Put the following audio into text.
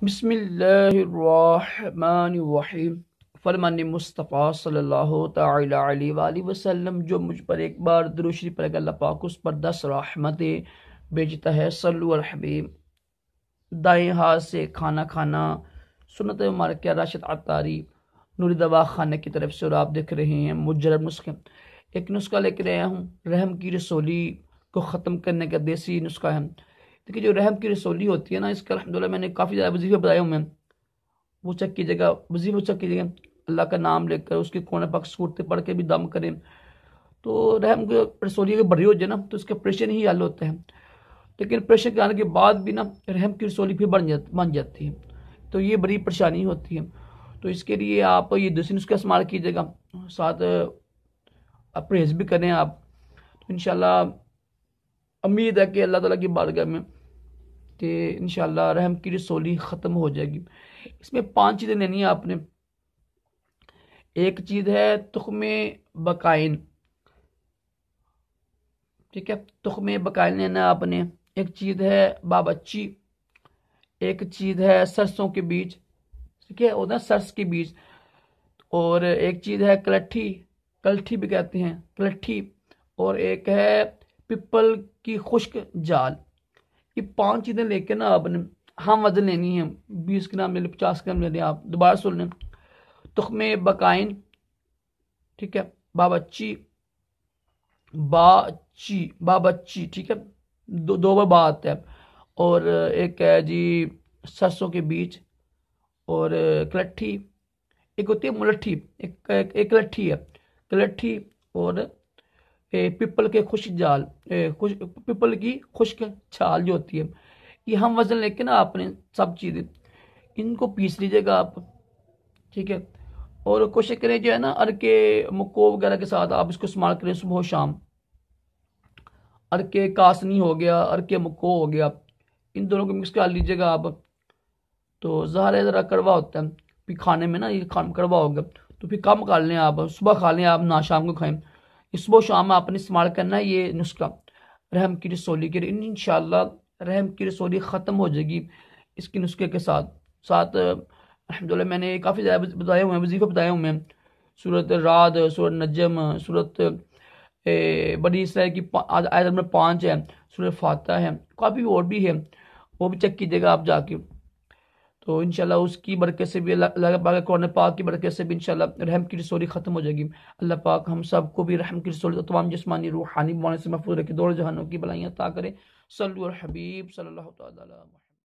بسم اللہ الرحمن الرحیم۔ فرمان مصطفیٰ صلی اللہ تعالی علیہ وآلہ وسلم، جو مجھ پر ایک بار درود شریف پڑھے گا اللہ پاک اس پر 10 رحمتیں بھیجتا ہے۔ صلو علی الحبیب۔ دائیں ہاتھ سے کھانا کھانا سنت مبارکہ راشد عطاری نوری دوا خانے کی طرف سے، اور آپ دیکھ رہے ہیں مجرب نسخے۔ ایک نسخہ لے کے رہا ہوں، رحم کی رسولی کو ختم کرنے کا دیسی نسخہ ہے۔ دیکھیے جو رحم کی رسولی ہوتی ہے نا، اس کا الحمدللہ میں نے کافی زیادہ وظیفے بتائے ہوئے ہیں۔ وہ چیک کیجیے گا، وظیفے چیک کیجیے گا، اللہ کا نام لے کر اس کے قرآن پاک صورتیں پڑھ کے بھی دم کریں تو رحم کی رسولی اگر بڑھی ہو جائے نا تو اس کا پریشر ہی حل ہوتا ہے۔ لیکن پریشر کے آنے کے بعد بھی نا رحم کی رسولی پھر بن جاتی ہے، تو یہ بڑی پریشانی ہوتی ہے۔ تو اس کے لیے آپ یہ دوسری نسخہ استعمال کیجیے گا، ساتھ پرہیز بھی کریں آپ، تو انشاءاللہ امید ہے کہ اللہ تعالیٰ کی بارگاہ میں کہ انشاءاللہ رحم کی رسولی ختم ہو جائے گی۔ اس میں 5 چیزیں لینی ہیں آپ نے۔ ایک چیز ہے تخم بقائن، ٹھیک ہے، تخم بقائن لینا آپ نے۔ ایک چیز ہے بابچی، ایک چیز ہے سرسوں کے بیج، ٹھیک ہے، اور سرس کے بیج، اور ایک چیز ہے کلٹھی بھی کہتے ہیں کلٹھی، اور ایک ہے پپل کی خشک جال۔ یہ 5 چیزیں لے کے نا آپ نے ہم وزن لینی ہے، 20 گرام لے لیں، 50 گرام لے لیں، آپ دوبارہ سن لیں۔ تخم بقائن، ٹھیک ہے، بابچی، ٹھیک ہے، دو بار بات ہے، اور ایک ہے جی سرسوں کے بیج، اور کلٹھی، ایک ہوتی ہے ملٹھی، ایک کلٹھی ہے، کلٹھی، اور پپل کے خشک جال، پپل کی خشک چھال جو ہوتی ہے۔ یہ ہم وزن لے کے نا آپ نے سب چیزیں ان کو پیس لیجیے گا آپ، ٹھیک ہے، اور کوشش کریں جو ہے نا ارکے مکو وغیرہ کے ساتھ آپ اس کو استعمال کریں صبح و شام۔ ارکے کاسنی ہو گیا، ارکے مکو ہو گیا، ان دونوں کو مکس کر لیجیے گا آپ۔ تو ظاہر ہے ذرا کڑوا ہوتا ہے، پھر کھانے میں نا یہ کڑوا ہوگا تو پھر کم کر لیں آپ، صبح کھا لیں آپ، نہ شام کو کھائیں۔ اس صبح و شام آپ نے استعمال کرنا ہے یہ نسخہ رحم کی رسولی کے لیے۔ انشاءاللہ رحم کی رسولی ختم ہو جائے گی اس کے نسخے کے ساتھ الحمدللہ میں نے کافی زیادہ بتائے ہوئے ہیں، وظیفے بتائے ہوئے ہیں، سورۃ رعد، سورۃ نجم، سورۃ بنی اسرائیل کی آیت نمبر 5 ہے، سورۃ فاتحہ ہے، کافی اور بھی ہے، وہ بھی چیک کیجیے گا آپ جا کے۔ تو انشاءاللہ اس کی برکت سے بھی اللہ پاک قرآن پاک کی برکت سے بھی انشاءاللہ رحم کی رسولی ختم ہو جائے گی۔ اللہ پاک ہم سب کو بھی رحم کی رسولی تمام جسمانی روحانی بیماریوں سے محفوظ رکھے، دور جہانوں کی بلائیاں عطا کرے۔ صلو علی الحبیب صلی اللہ تعالی علیہ وسلم۔